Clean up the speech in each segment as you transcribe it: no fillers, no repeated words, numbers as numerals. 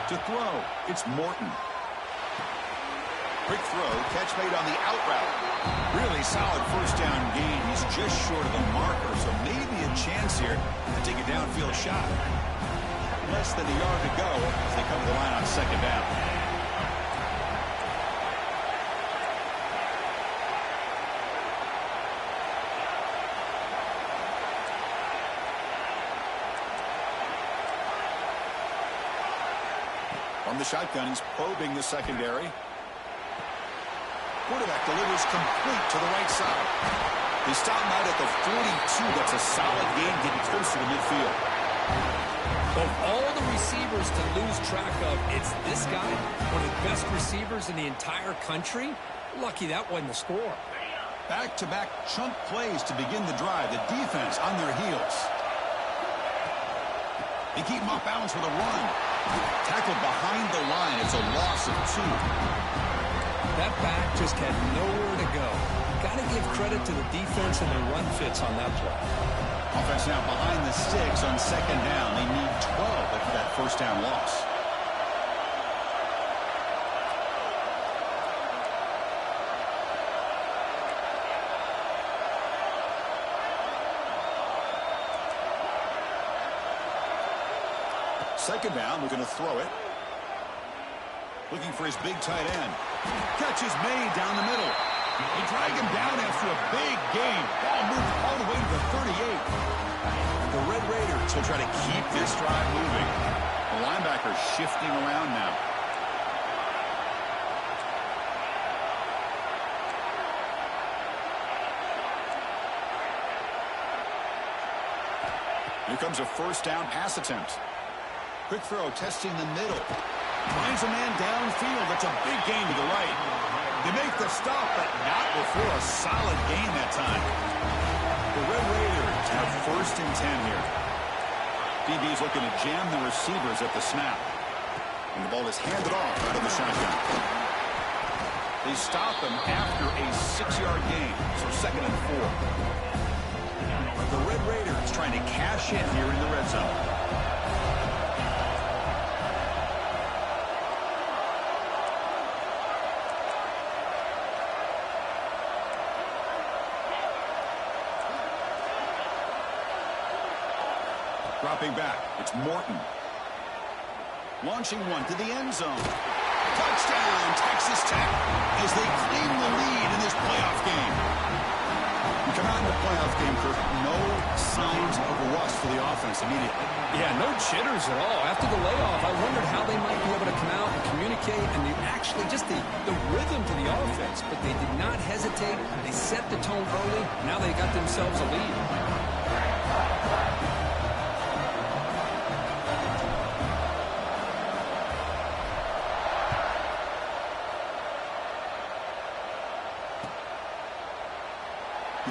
To throw, it's Morton. Quick throw, catch made on the out route. Really solid first down gain. He's just short of the marker, so maybe a chance here to take a downfield shot. Less than a yard to go as they come to the line on second down. From the shotgun, he's probing the secondary. Quarterback delivers complete to the right side. They stop him out at the 42. That's a solid gain, getting close to the midfield. Of all the receivers to lose track of, it's this guy, one of the best receivers in the entire country. Lucky that wasn't the score. Back-to-back chunk plays to begin the drive. The defense on their heels. They keep him off balance with a run. Tackled behind the line. It's a loss of 2. That back just had nowhere to go. Got to give credit to the defense and their run fits on that play. Offense now behind the sticks on second down. They need 12 after that first down loss. Second down, we're going to throw it. Looking for his big tight end. Catch is made down the middle. They drag him down after a big gain. Ball moved all the way to the 38. The Red Raiders will try to keep this drive moving. The linebacker shifting around now. Here comes a first down pass attempt. Quick throw, testing the middle. Finds a man downfield. That's a big gain to the right. They make the stop, but not before a solid gain that time. The Red Raiders have first and 10 here. DB's looking to jam the receivers at the snap. And the ball is handed off out of the shotgun. They stop him after a 6-yard gain, so second and 4. The Red Raiders trying to cash in here in the red zone. Dropping back, it's Morton. Launching one to the end zone. Touchdown, Texas Tech, as they claim the lead in this playoff game. We come out in the playoff game, Kirk, no signs of rust for the offense immediately. Yeah, no jitters at all. After the layoff, I wondered how they might be able to come out and communicate, and actually just the rhythm to the offense. But they did not hesitate. They set the tone early. Now they got themselves a lead.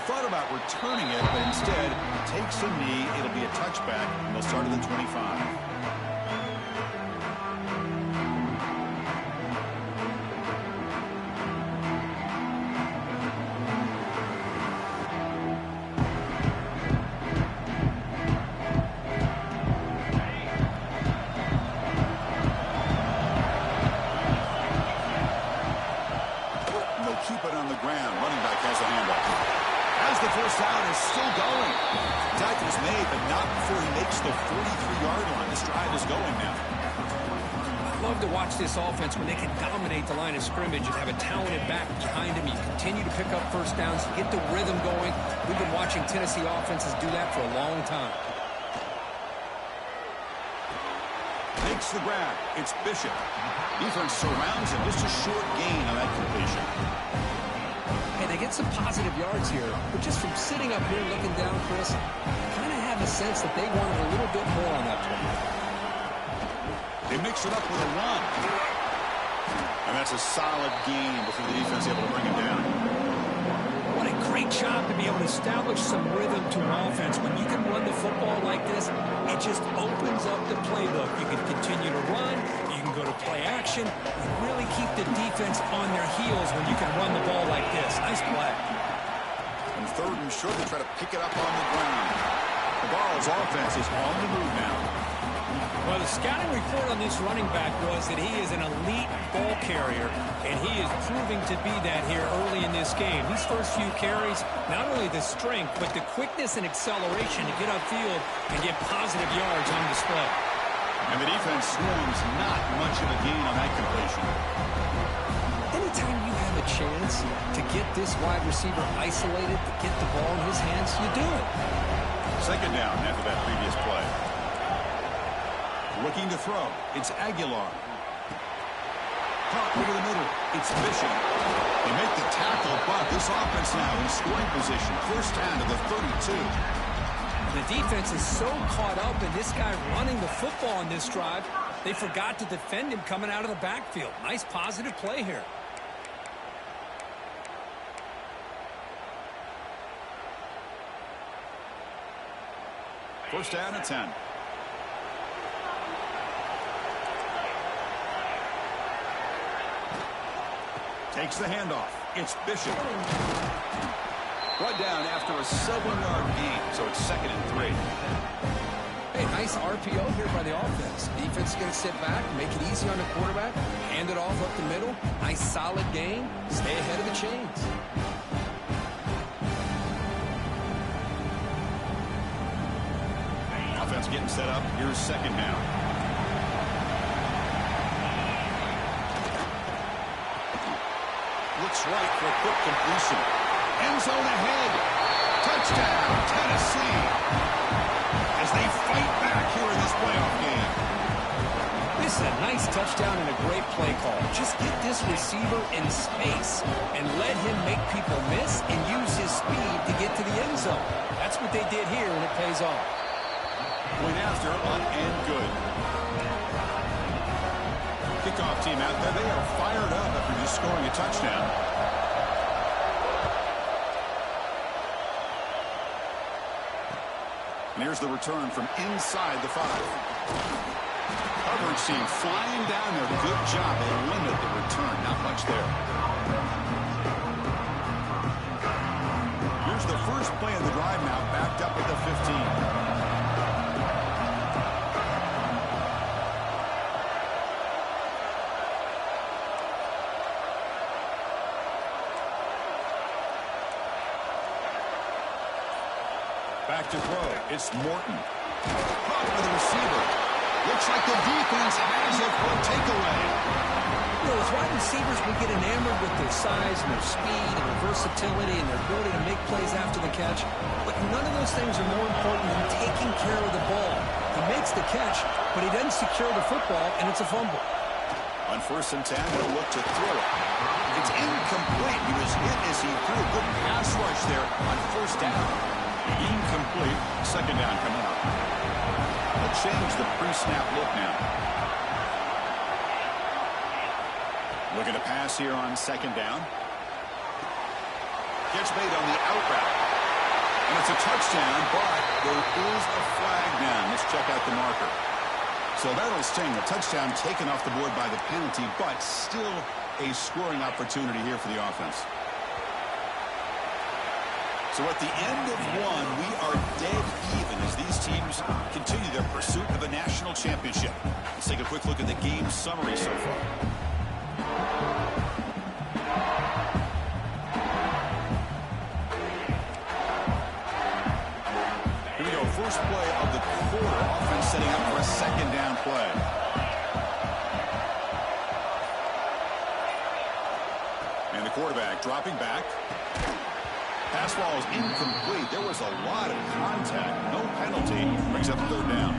Thought about returning it, but instead takes a knee. It'll be a touchback, and they'll start at the 25. They'll keep it on the ground. Running back has the handoff. As the first down is still going. Tackle's made, but not before he makes the 43-yard line. This drive is going now. I love to watch this offense when they can dominate the line of scrimmage and have a talented back behind him. You continue to pick up first downs, get the rhythm going. We've been watching Tennessee offenses do that for a long time. Makes the grab. It's Bishop. Defense surrounds him. Just a short gain on that completion. Hey, they get some positive yards here, but just from sitting up here looking down, Chris, kind of have a sense that they wanted a little bit more on that play. They mix it up with a run. And that's a solid gain before the defense is able to bring him down. What a great job to be able to establish some rhythm to an offense. When you can run the football like this, it just opens up the playbook. You can continue to run. You can go to play action. You really keep the defense on their heels when you can run the ball like this. Nice play. And third and short, they try to pick it up on the ground. The Vols offense is on the move now. Well, the scouting report on this running back was that he is an elite ball carrier, and he is proving to be that here early in this game. These first few carries, not only the strength, but the quickness and acceleration to get upfield and get positive yards on display. And the defense swarms not much of a gain on that completion. Anytime you have a chance to get this wide receiver isolated, to get the ball in his hands, you do it. Second down after that previous play. Looking to throw. It's Aguilar. Caught over the middle. It's Bishop. They make the tackle, but this offense now in scoring position. First down to the 32. The defense is so caught up in this guy running the football in this drive, they forgot to defend him coming out of the backfield. Nice positive play here. First down at 10. Takes the handoff. It's Bishop. Brought down after a 7-yard gain, so it's 2nd and 3. Hey, nice RPO here by the offense. Defense is going to sit back, make it easy on the quarterback, hand it off up the middle. Nice solid gain. Stay ahead of the chains. Offense getting set up. Here's second down. Looks right for a quick completion. End zone ahead. Touchdown, Tennessee. As they fight back here in this playoff game. This is a nice touchdown and a great play call. Just get this receiver in space and let him make people miss and use his speed to get to the end zone. That's what they did here, and it pays off. Point after on and good. Kickoff team out there. They are fired up after just scoring a touchdown. And here's the return from inside the 5. Coverage team flying down there. Good job. They limit the return. Not much there. Here's the first play of the drive now. Backed up at the 15. Back to throw. It's Morton. Caught by the receiver. Looks like the defense has it for a takeaway. You know, as wide receivers, we get enamored with their size and their speed and their versatility and their ability to make plays after the catch. But none of those things are more important than taking care of the ball. He makes the catch, but he doesn't secure the football, and it's a fumble. On 1st and 10, they'll look to throw it. It's incomplete. He was hit as he threw a good pass rush there on 1st down. Incomplete. 2nd down coming up. They'll change the pre-snap look now. Looking to pass here on 2nd down. Gets made on the out route. And it's a touchdown, but there is a flag down. Let's check out the marker. So that'll sting. A touchdown taken off the board by the penalty, but still a scoring opportunity here for the offense. So at the end of one, we are dead even as these teams continue their pursuit of a national championship. Let's take a quick look at the game summary so far. Here we go. First play of the quarter. Offense setting up for a 2nd down play. And the quarterback dropping back. Pass ball is incomplete. There was a lot of contact. No penalty. Brings up 3rd down.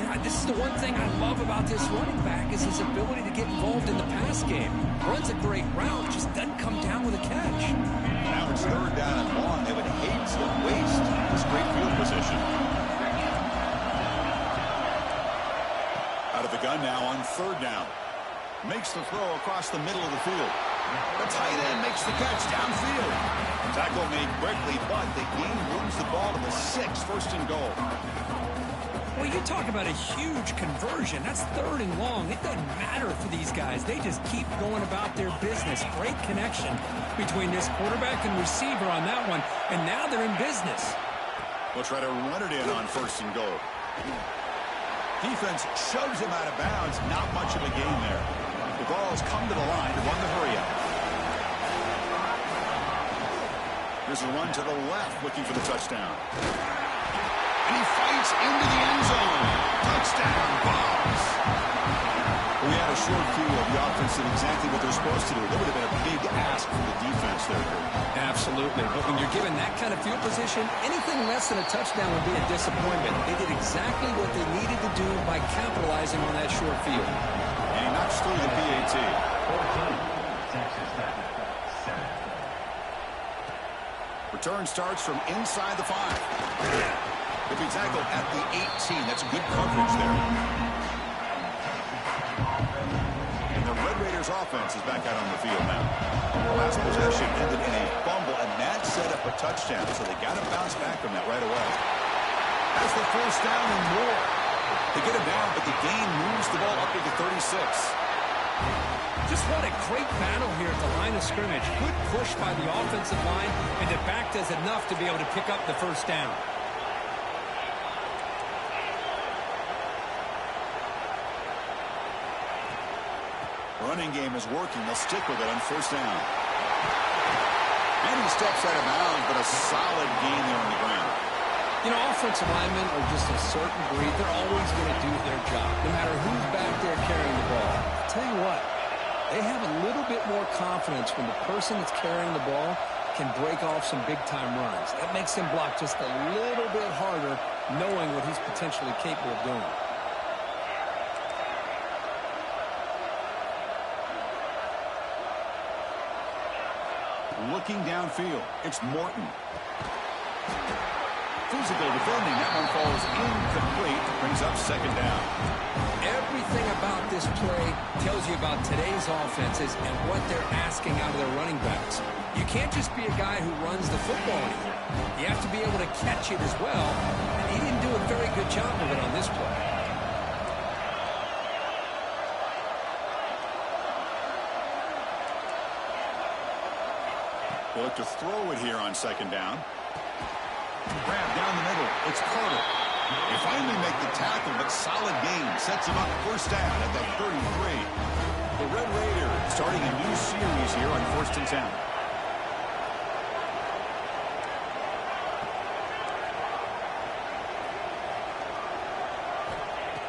Yeah, this is the one thing I love about this running back is his ability to get involved in the pass game. Runs a great route, just doesn't come down with a catch. Now it's 3rd down and long. They would hate to waste this great field position. Out of the gun now on 3rd down. Makes the throw across the middle of the field. The tight end makes the catch downfield. Tackle made quickly, but the game moves the ball to the 6, 1st and goal. Well, you talk about a huge conversion. That's 3rd and long. It doesn't matter for these guys. They just keep going about their business. Great connection between this quarterback and receiver on that one, and now they're in business. We'll try to run it in on 1st and goal. Defense shoves him out of bounds. Not much of a gain there. The ball's come to the line to run the hurry-up. Here's a run to the left, looking for the touchdown. And he fights into the end zone. Touchdown, Bucs. We had a short view of the offense and exactly what they're supposed to do. That would have been a big ask from the defense there, Kurt. Absolutely. But when you're given that kind of field position, anything less than a touchdown would be a disappointment. They did exactly what they needed to do by capitalizing on that short field. And he knocks through the PAT. Return starts from inside the 5. If he tackled at the 18, that's good coverage there. And the Red Raiders offense is back out on the field now. The last possession ended in a fumble, and that set up a touchdown, so they got to bounce back from that right away. That's the first down and more. They get him down, but the gain moves the ball up to the 36. Just what a great battle here at the line of scrimmage. Good push by the offensive line, and the back does enough to be able to pick up the first down. Running game is working. They'll stick with it on first down. And he steps out of bounds, but a solid gain there on the ground. You know, offensive linemen are just a certain breed. They're always going to do their job, no matter who's back there carrying the ball. I'll tell you what, they have a little bit more confidence when the person that's carrying the ball can break off some big-time runs. That makes him block just a little bit harder, knowing what he's potentially capable of doing. Looking downfield, it's Morton. Physical defending, that one falls incomplete, brings up second down. Everything about this play tells you about today's offenses and what they're asking out of their running backs. You can't just be a guy who runs the football anymore. You have to be able to catch it as well, and he didn't do a very good job of it on this play. They look to throw it here on second down. Grab down the middle. It's Carter. They finally make the tackle, but solid gain. Sets him up first down at the 33. The Red Raiders starting a new series here on 1st and 10.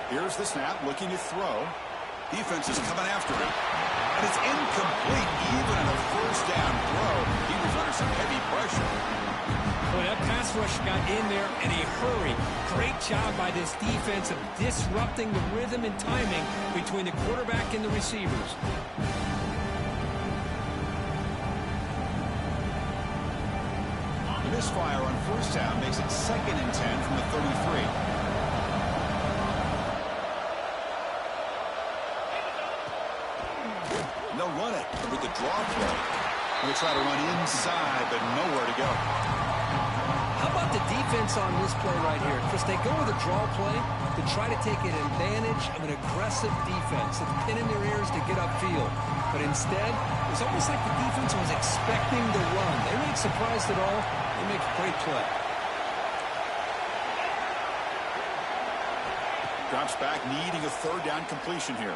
Here's the snap, looking to throw. Defense is coming after him. And it's incomplete, even on a first down throw. He was under some heavy pressure. Well, that pass rush got in there in a hurry. Great job by this defense of disrupting the rhythm and timing between the quarterback and the receivers. Misfire on first down makes it 2nd and 10 from the 33. They'll run it with the draw play. They'll try to run inside, but nowhere to go. How about the defense on this play right here? Because they go with a draw play to try to take an advantage of an aggressive defense that's pinning their ears to get upfield. But instead, it's almost like the defense was expecting the run. They weren't surprised at all. They make a great play. Drops back, needing a 3rd down completion here.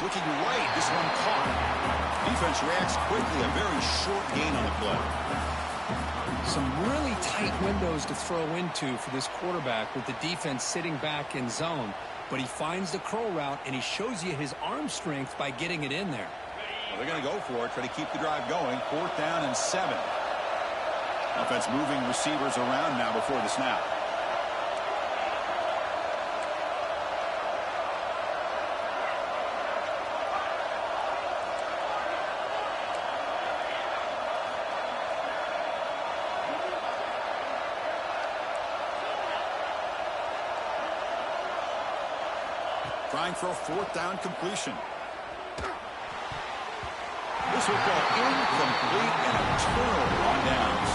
Looking right, this one caught. Defense reacts quickly, a very short gain on the play. Some really tight windows to throw into for this quarterback with the defense sitting back in zone. But he finds the curl route, and he shows you his arm strength by getting it in there. Well, they're going to go for it, try to keep the drive going. 4th down and 7. Offense moving receivers around now before the snap. Trying for a 4th down completion. This will go incomplete and a turnover on downs.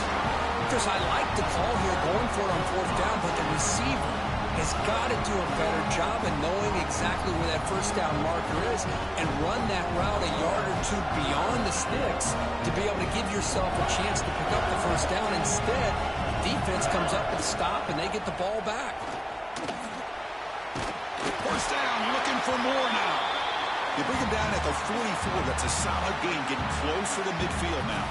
Chris, I like the call here going for it on 4th down, but the receiver has got to do a better job of knowing exactly where that first down marker is and run that route a yard or two beyond the sticks to be able to give yourself a chance to pick up the first down. Instead, defense comes up with a stop, and they get the ball back. First down, looking for more now. You bring him down at the 44. That's a solid gain, getting closer to midfield now.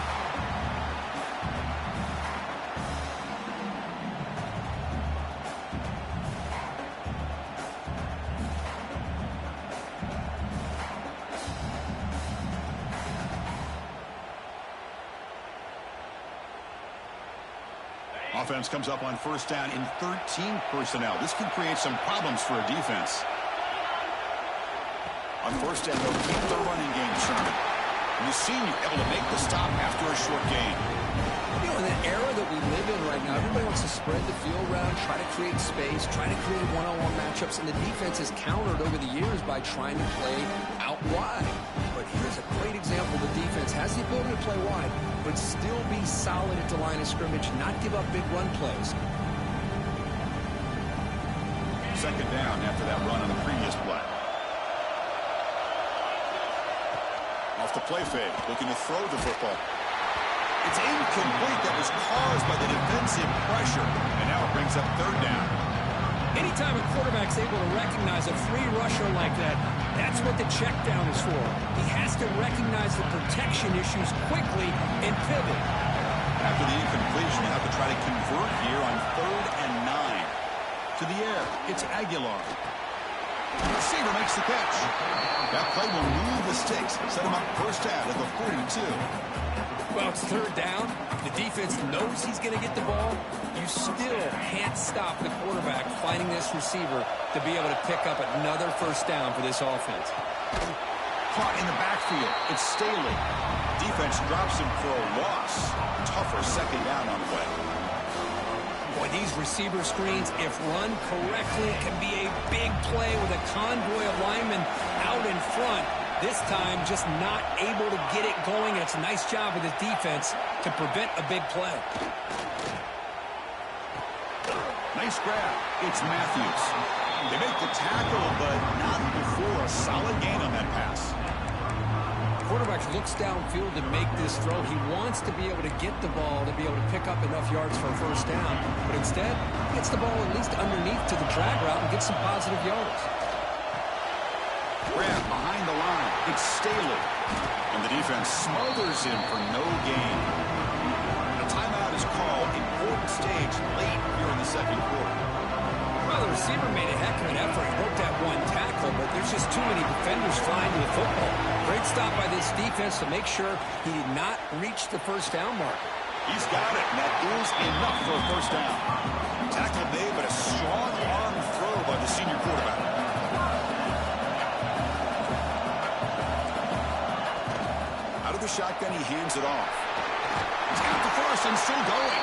Offense comes up on first down in 13 personnel. This can create some problems for a defense. On first down, they'll keep the running game churning. And the senior able to make the stop after a short gain. You know, in the era that we live in right now, everybody wants to spread the field around, try to create space, try to create one-on-one matchups, and the defense has countered over the years by trying to play out wide. But here's a great example. The defense has the ability to play wide, but still be solid at the line of scrimmage, not give up big run plays. Second down after that run on the previous play. Off the play fake, looking to throw the football. It's incomplete. That was caused by the defensive pressure. And now it brings up third down. Anytime a quarterback's able to recognize a free rusher like that, that's what the check down is for. He has to recognize the protection issues quickly and pivot. After the incompletion, you have to try to convert here on 3rd and 9. To the air, it's Aguilar. The receiver makes the catch. That play will move the sticks, set him up first down at the 42. Well, it's third down. The defense knows he's going to get the ball. You still can't stop the quarterback finding this receiver to be able to pick up another first down for this offense. Caught in the backfield. It's Staley. Defense drops him for a loss. Tougher second down on the way. Boy, these receiver screens, if run correctly, can be a big play with a convoy of linemen out in front. This time, just not able to get it going. It's a nice job with his defense to prevent a big play. Nice grab. It's Matthews. They make the tackle, but not before a solid gain on that pass. Quarterback looks downfield to make this throw. He wants to be able to get the ball to be able to pick up enough yards for a first down. But instead, he gets the ball at least underneath to the drag route and gets some positive yards. Grab behind the line. It's Staley. And the defense smothers him for no gain. A timeout is called. Important stage late here in the second quarter. Well, the receiver made a heck of an effort. He broke that one tackle, but there's just too many defenders flying to the football. Great stop by this defense to make sure he did not reach the first down mark. He's got it, and that is enough for a first down. Tackle made, but a strong arm throw by the senior quarterback. Out of the shotgun, he hands it off. He's got the first and still going.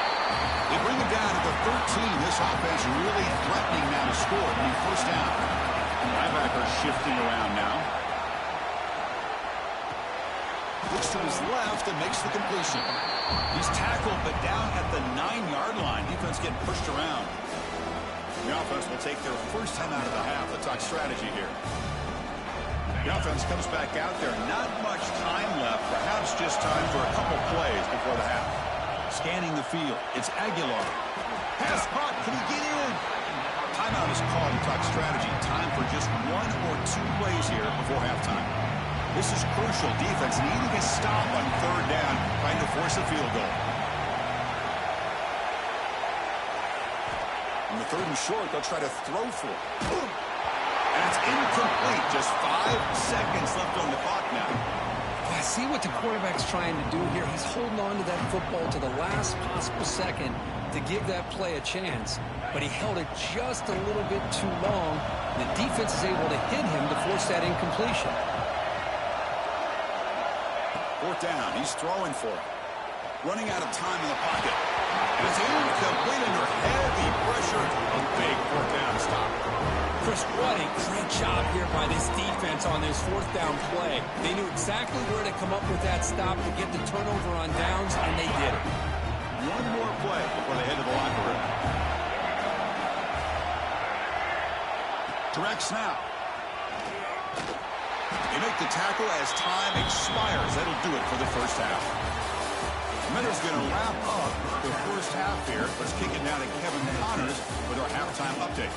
They bring him down at the 13. This offense really threatening now to score. I mean, first down. Linebacker shifting around now. Looks to his left and makes the completion. He's tackled, but down at the 9-yard line. Defense getting pushed around. The offense will take their first time out of the half. Let's talk strategy here. The offense comes back out there. Not much time left. Perhaps just time for a couple plays before the half. Scanning the field. It's Aguilar. Pass caught. Can he get in? Timeout is called to talk strategy. Time for just 1 or 2 plays here before halftime. This is crucial. Defense needing a stop on third down, trying to force a field goal. On the 3rd and short, they'll try to throw for it. And it's incomplete. Just 5 seconds left on the clock now. I see what the quarterback's trying to do here. He's holding on to that football to the last possible second to give that play a chance. But he held it just a little bit too long. The defense is able to hit him to force that incompletion. 4th down. He's throwing for it. Running out of time in the pocket. And it's incomplete under heavy pressure. A big 4th down stop. Chris, what a great job here by this defense on this 4th down play. They knew exactly where to come up with that stop to get the turnover on downs, and they did it. One more play before they head to the locker room. Direct snap. They make the tackle as time expires. That'll do it for the first half. Commanders going to wrap up the first half here. Let's kick it now to Kevin Connors with our halftime update.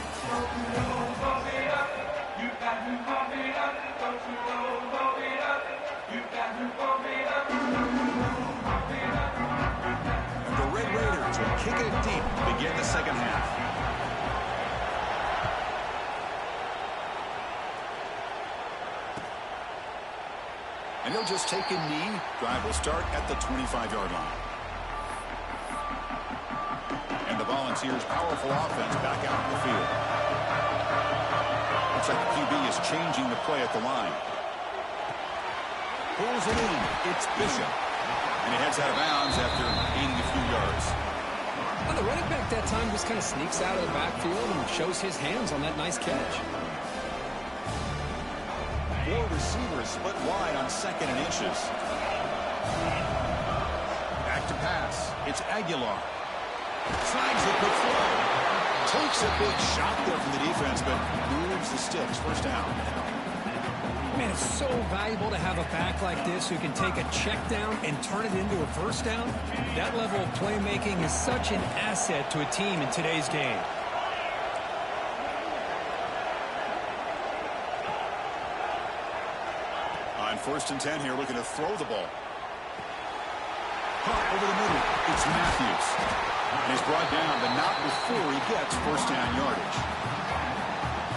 The Red Raiders are kicking it deep to begin the second half. And he'll just take a knee. Drive will start at the 25-yard line. And the Volunteers' powerful offense back out in the field. Looks like the QB is changing the play at the line. Pulls it in. It's Bishop. And he heads out of bounds after gaining a few yards. Well, the running back that time just kind of sneaks out of the backfield and shows his hands on that nice catch. Four receivers split wide on second and inches. Back to pass. It's Aguilar. Slides the quick throw. Takes a big shot there from the defense, but moves the sticks. First down. Man, it's so valuable to have a back like this who can take a check down and turn it into a first down. That level of playmaking is such an asset to a team in today's game. On 1st and 10 here, looking to throw the ball. Caught over the middle. It's Matthews. And he's brought down, but not before he gets first down yardage.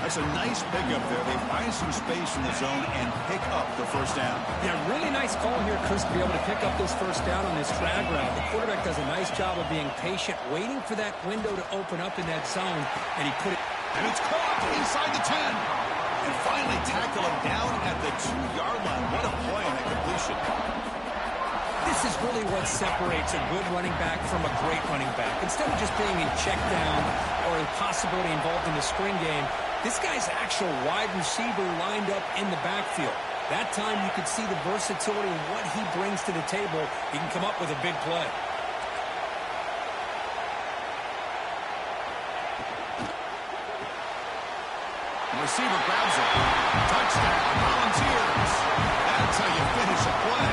That's a nice pickup there. They find some space in the zone and pick up the first down. Yeah, really nice call here, Chris, to be able to pick up this first down on this drag route. The quarterback does a nice job of being patient, waiting for that window to open up in that zone, and he put it. And it's caught inside the 10. And finally tackle him down at the 2-yard line. What a play on that completion. This is really what separates a good running back from a great running back. Instead of just being in check down or a possibility involved in the screen game, this guy's actual wide receiver lined up in the backfield. That time you could see the versatility and what he brings to the table. He can come up with a big play. The receiver grabs it. Touchdown, Volunteers. That's how you finish a play.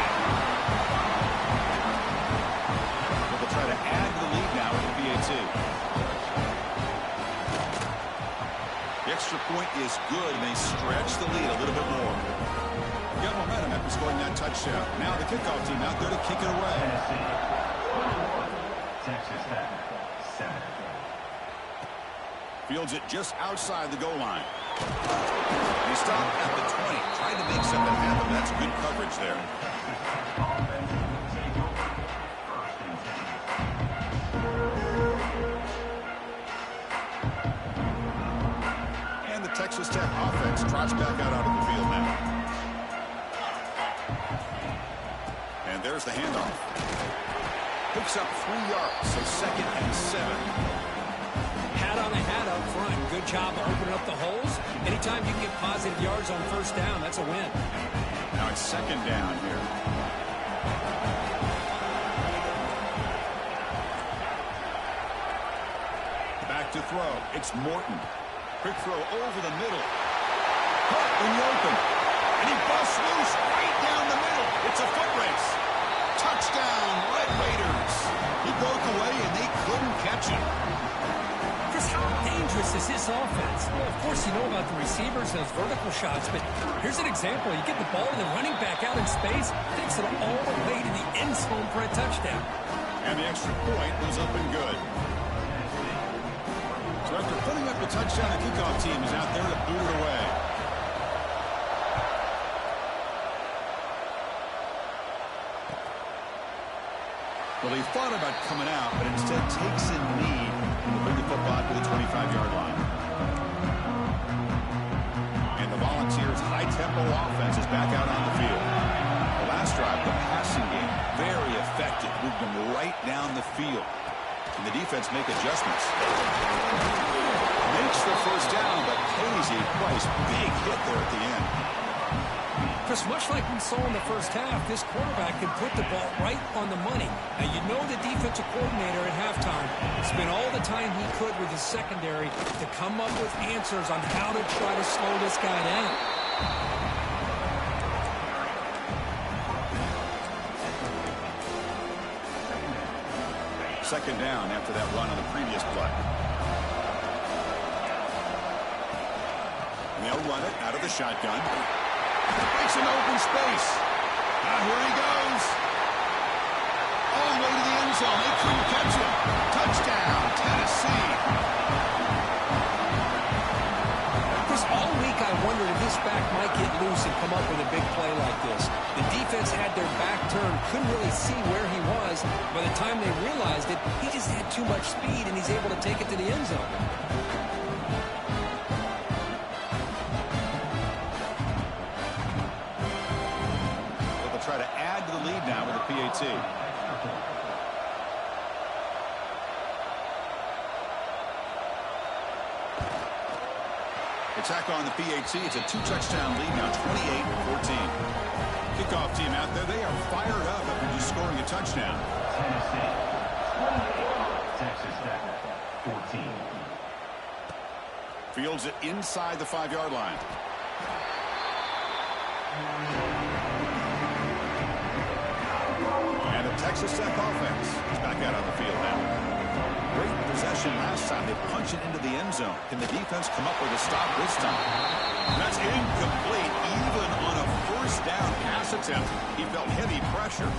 They'll try to add to the lead now with the PAT. The extra point is good, and they stretch the lead a little bit more. Got momentum after scoring that touchdown. Now the kickoff team out there to kick it away. Fields it just outside the goal line. He stopped at the 20, trying to make something happen. That's good coverage there. And the Texas Tech offense trots back out onto the field now. And there's the handoff. Picks up 3 yards, so 2nd and 7. Hat on a hat up front. Good job of opening up the holes. Anytime you can get positive yards on first down, that's a win. Now it's 2nd down here. Back to throw. It's Morton. Quick throw over the middle. Caught in the open. And he busts loose right down the middle. It's a foot race. Touchdown, Red Raiders. He broke away and they couldn't catch him. Chris, how dangerous is this offense? Well, of course, you know about the receivers, those vertical shots, but here's an example. You get the ball and the running back out in space, takes it all the way to the end zone for a touchdown. And the extra point was up and good. So after putting up the touchdown, the kickoff team is out there to boot it away. Well, he thought about coming out, but instead takes a knee and bring the football to the 25-yard line. And the Volunteers' high-tempo offense is back out on the field. The last drive, the passing game, very effective. Moved them right down the field. And the defense make adjustments. Makes the first down, but pays a price. Big hit there at the end. Chris, much like we saw in the first half, this quarterback can put the ball right on the money. Now, you know the defensive coordinator at halftime spent all the time he could with his secondary to come up with answers on how to try to slow this guy down. Second down after that run on the previous play. And they'll run it out of the shotgun. It breaks an open space. Here he goes. All the way to the end zone. They couldn't catch him. Touchdown, Tennessee. Chris, all week I wondered if this back might get loose and come up with a big play like this. The defense had their back turned, couldn't really see where he was. By the time they realized it, he just had too much speed, and he's able to take it to the end zone. They'll try to add to the lead now with a PAT. Attack on the PAT. It's a 2-touchdown lead now, 28-14. Kickoff team out there. They are fired up after just scoring a touchdown. Tennessee 28, Texas Tech 14. Fields it inside the 5-yard line. And the Texas Tech offense is back out on the field now. Great possession last time. They punch it into the end zone. Can the defense come up with a stop this time? That's incomplete. Even on a first down pass attempt, he felt heavy pressure.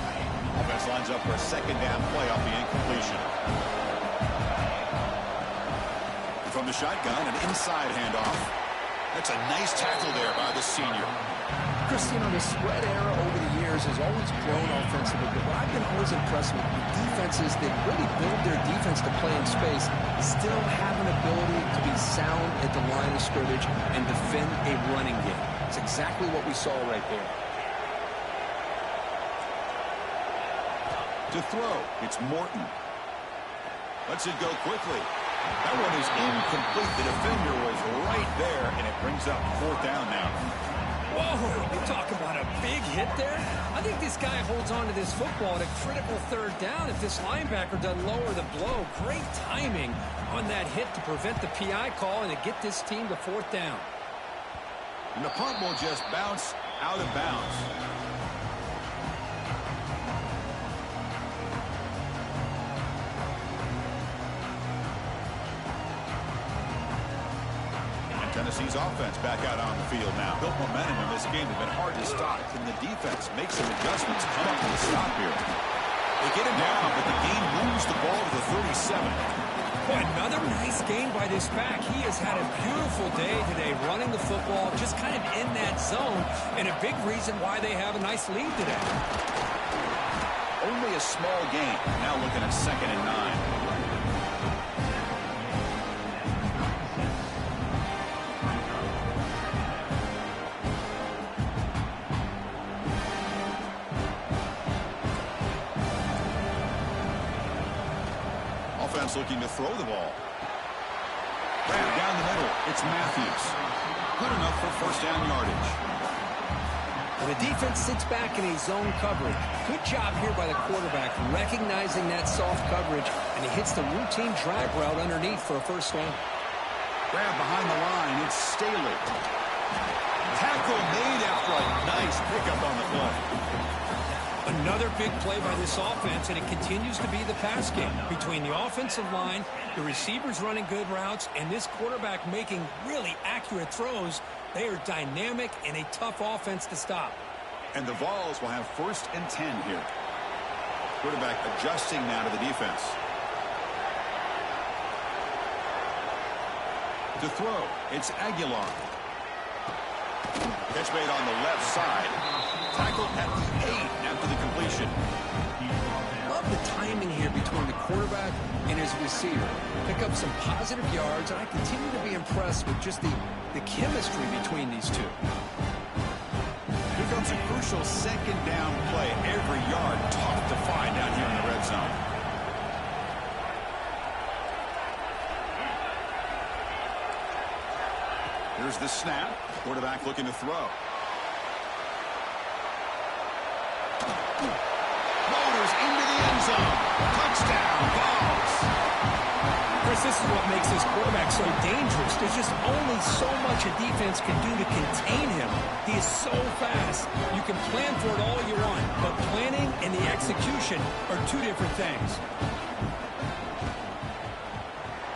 Offense lines up for a second down play off the incompletion. From the shotgun, an inside handoff. That's a nice tackle there by the senior. Chris, you know, the spread era over the years has always grown offensively, but what I've been always impressed with defenses that really build their defense to play in space still have an ability to be sound at the line of scrimmage and defend a running game. It's exactly what we saw right there. To throw, it's Morton. Lets it go quickly. That one is incomplete. The defender was right there, and it brings up fourth down now. Whoa, you talk about a big hit there. I think this guy holds on to this football at a critical third down if this linebacker doesn't lower the blow. Great timing on that hit to prevent the PI call and to get this team to fourth down. And the punt will just bounce out of bounds. Tennessee's offense back out on the field now. Built momentum in this game. They've been hard to stop. Can the defense make some adjustments? Come up with a stop here. They get him down, but the game moves the ball to the 37. Boy, another nice game by this back. He has had a beautiful day today running the football, just kind of in that zone, and a big reason why they have a nice lead today. Only a small game. Now looking at 2nd and 9. Looking to throw the ball. Grab down the middle. It's Matthews. Good enough for first down yardage. And the defense sits back in a zone coverage. Good job here by the quarterback, recognizing that soft coverage, and he hits the routine drag route underneath for a first down. Grab behind the line. It's Staley. Tackle made after a nice pickup on the play. Another big play by this offense, and it continues to be the pass game. Between the offensive line, the receivers running good routes, and this quarterback making really accurate throws, they are dynamic and a tough offense to stop. And the Vols will have 1st and 10 here. Quarterback adjusting now to the defense. To throw, it's Aguilar. Catch made on the left side. Tackled at the 8 after the completion. Love the timing here between the quarterback and his receiver. Pick up some positive yards, and I continue to be impressed with just the chemistry between these two. Here comes a crucial second down play. Every yard tough to find down here in the red zone. Here's the snap. Quarterback looking to throw. Motors into the end zone. Touchdown, Vols. Chris, this is what makes this quarterback so dangerous. There's just only so much a defense can do to contain him. He is so fast. You can plan for it all you want, but planning and the execution are two different things.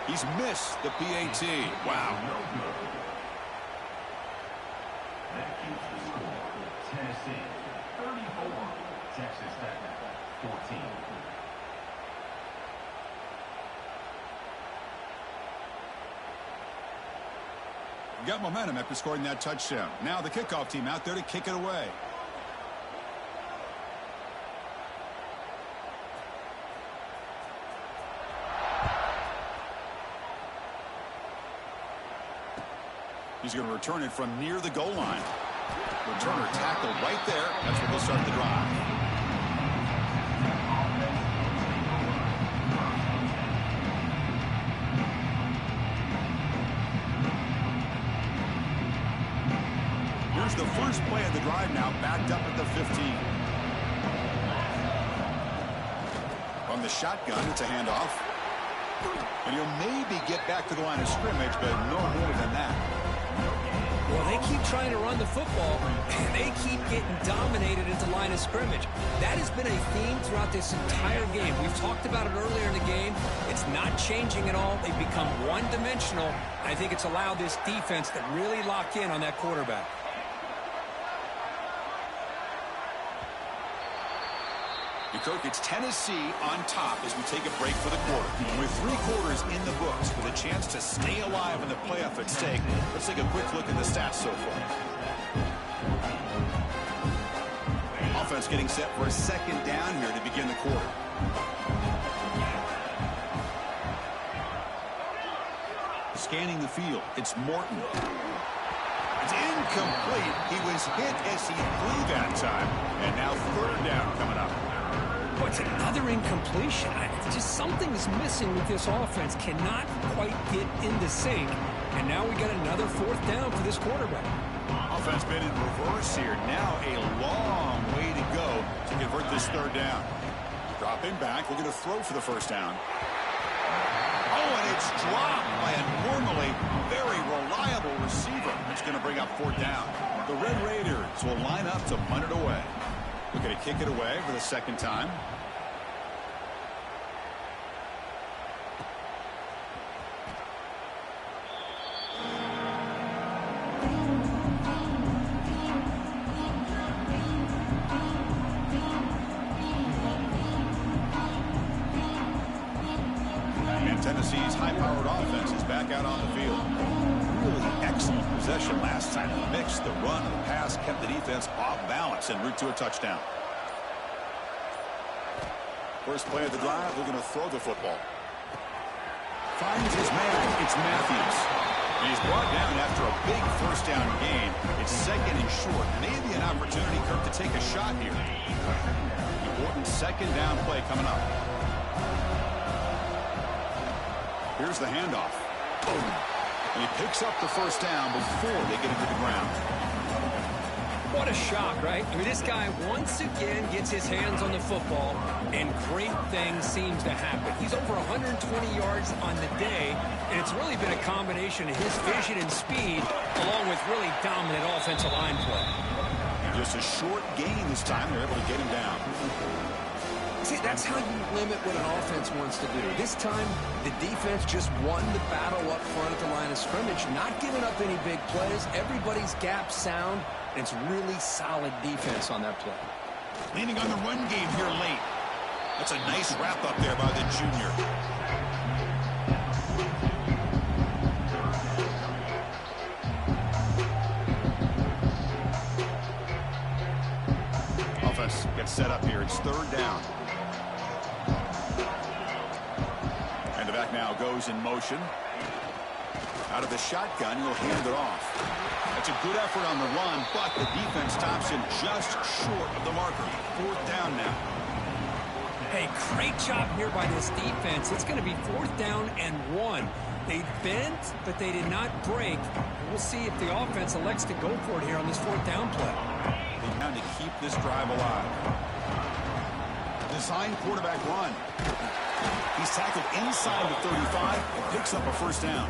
He's missed the PAT. Wow. That keeps the score. Tennessee 34, Texas Tech 14. Got momentum after scoring that touchdown. Now the kickoff team out there to kick it away. He's going to return it from near the goal line. Returner tackled right there. That's where they'll start the drive. Here's the first play of the drive now, backed up at the 15. From the shotgun, it's a handoff. And he'll maybe get back to the line of scrimmage, but no more than that. Well, they keep trying to run the football, and they keep getting dominated at the line of scrimmage. That has been a theme throughout this entire game. We've talked about it earlier in the game. It's not changing at all. They've become one-dimensional. I think it's allowed this defense to really lock in on that quarterback. Kirk, it's Tennessee on top as we take a break for the quarter. With 3 quarters in the books with a chance to stay alive in the playoff at stake, let's take a quick look at the stats so far. Offense getting set for a second down here to begin the quarter. Scanning the field, it's Morton. It's incomplete. He was hit as he threw that time. And now third down coming up. Oh, it's another incompletion. Just something is missing with this offense. Cannot quite get into sync. And now we got another 4th down for this quarterback. Offense been in reverse here. Now a long way to go to convert this 3rd down. Dropping back, looking to throw for the 1st down. Oh, and it's dropped by a normally very reliable receiver. It's going to bring up 4th down. The Red Raiders will line up to punt it away. We're going to kick it away for the 2nd time. And Tennessee's high-powered offense is back out on the field. Really excellent possession last time. Mixed the run and the pass, kept the defense off balance en route to a touchdown. First play of the drive, we're going to throw the football. Finds his man, it's Matthews. And he's brought down after a big 1st down gain. It's 2nd and short. Maybe an opportunity, Kirk, to take a shot here. Important 2nd down play coming up. Here's the handoff. Boom. And he picks up the 1st down before they get into the ground. What a shock, right? I mean, this guy once again gets his hands on the football, and great things seems to happen. He's over 120 yards on the day, and it's really been a combination of his vision and speed, along with really dominant offensive line play. Just a short gain this time. They're able to get him down. See, that's how you limit what an offense wants to do. This time, the defense just won the battle up front at the line of scrimmage, not giving up any big plays. Everybody's gap sound, and it's really solid defense on that play. Leaning on the run game here late. That's a nice wrap up there by the junior. Offense gets set up here. It's 3rd down. And the back now goes in motion. Out of the shotgun, he'll hand it off. That's a good effort on the run, but the defense stops him just short of the marker. 4th down now. Hey, great job here by this defense. It's going to be 4th down and 1. They bent, but they did not break. We'll see if the offense elects to go for it here on this 4th down play. They trying to keep this drive alive. Design quarterback run. He's tackled inside the 35 and picks up a 1st down.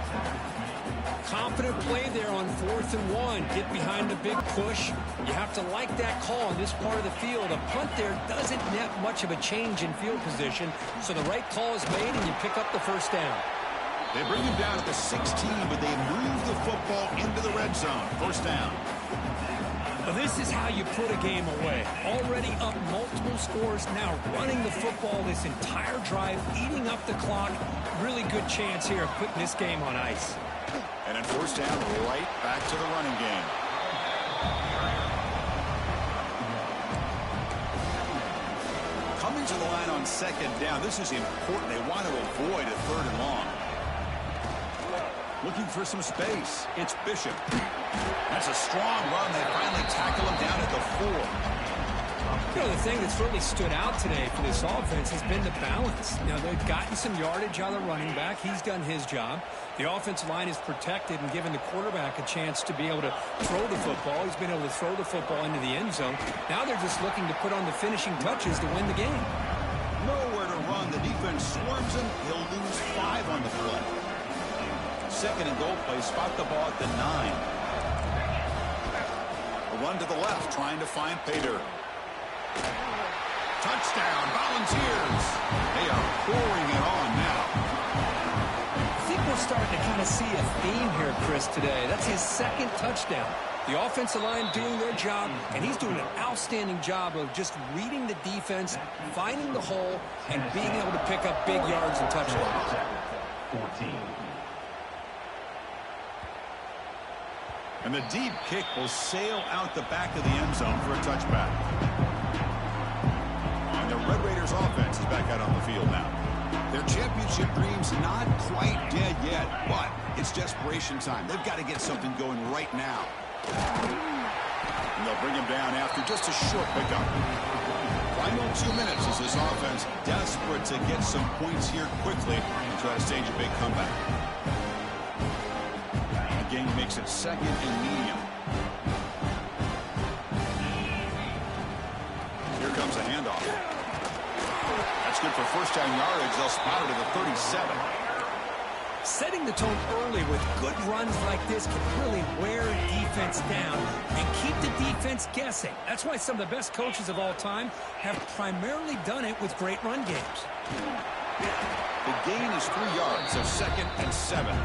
Confident play there on 4th and 1. Get behind the big push. You have to like that call on this part of the field. A punt there doesn't net much of a change in field position, so the right call is made and you pick up the 1st down. They bring him down at the 16, but they move the football into the red zone. First down. Well, this is how you put a game away. Already up multiple scores, now running the football this entire drive, eating up the clock. Really good chance here of putting this game on ice. And then first down, right back to the running game. Coming to the line on second down. This is important. They want to avoid a third and long. Looking for some space. It's Bishop. That's a strong run. They finally tackle him down at the 4. You know, the thing that's really stood out today for this offense has been the balance. You know, they've gotten some yardage out of the running back. He's done his job. The offensive line is protected and given the quarterback a chance to be able to throw the football. He's been able to throw the football into the end zone. Now they're just looking to put on the finishing touches to win the game. Nowhere to run. The defense swarms him. He'll lose 5 on the play. Second and goal play. Spot the ball at the 9. A run to the left, trying to find Pater. Touchdown, Volunteers. They are pouring it on now. I think we're starting to kind of see a theme here, Chris, today. That's his second touchdown. The offensive line doing their job, and he's doing an outstanding job of just reading the defense, finding the hole, and being able to pick up big yards and touchdowns. 14. And the deep kick will sail out the back of the end zone for a touchback. And the Red Raiders offense is back out on the field now. Their championship dreams not quite dead yet, but it's desperation time. They've got to get something going right now. And they'll bring him down after just a short pickup. Final 2 minutes as this offense desperate to get some points here quickly and try to stage a big comeback. The game makes it second and medium. Here comes a handoff. That's good for first down yardage. They'll spot it at the 37. Setting the tone early with good runs like this can really wear defense down and keep the defense guessing. That's why some of the best coaches of all time have primarily done it with great run games. The gain is 3 yards, so second and 7.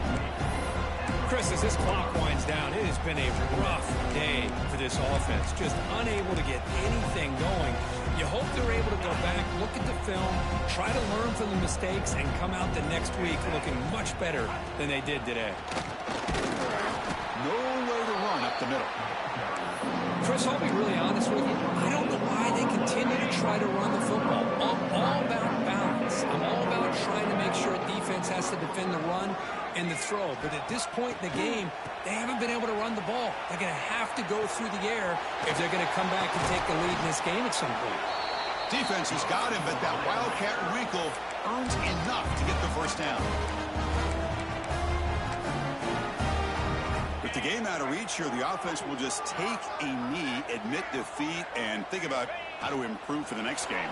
Chris, as this clock winds down, it has been a rough day for this offense. Just unable to get anything going. You hope they're able to go back, look at the film, try to learn from the mistakes, and come out the next week looking much better than they did today. No way to run up the middle. Chris, I'll be really honest with you. I don't know why they continue to try to run the football. I'm all about balance. I'm all about trying to make sure defense has to defend the run and the throw. But at this point in the game, they haven't been able to run the ball. They're going to have to go through the air if they're going to come back and take the lead in this game at some point. Defense has got him, but that Wildcat wrinkle earns enough to get the first down. With the game out of reach here, the offense will just take a knee, admit defeat, and think about how to improve for the next game.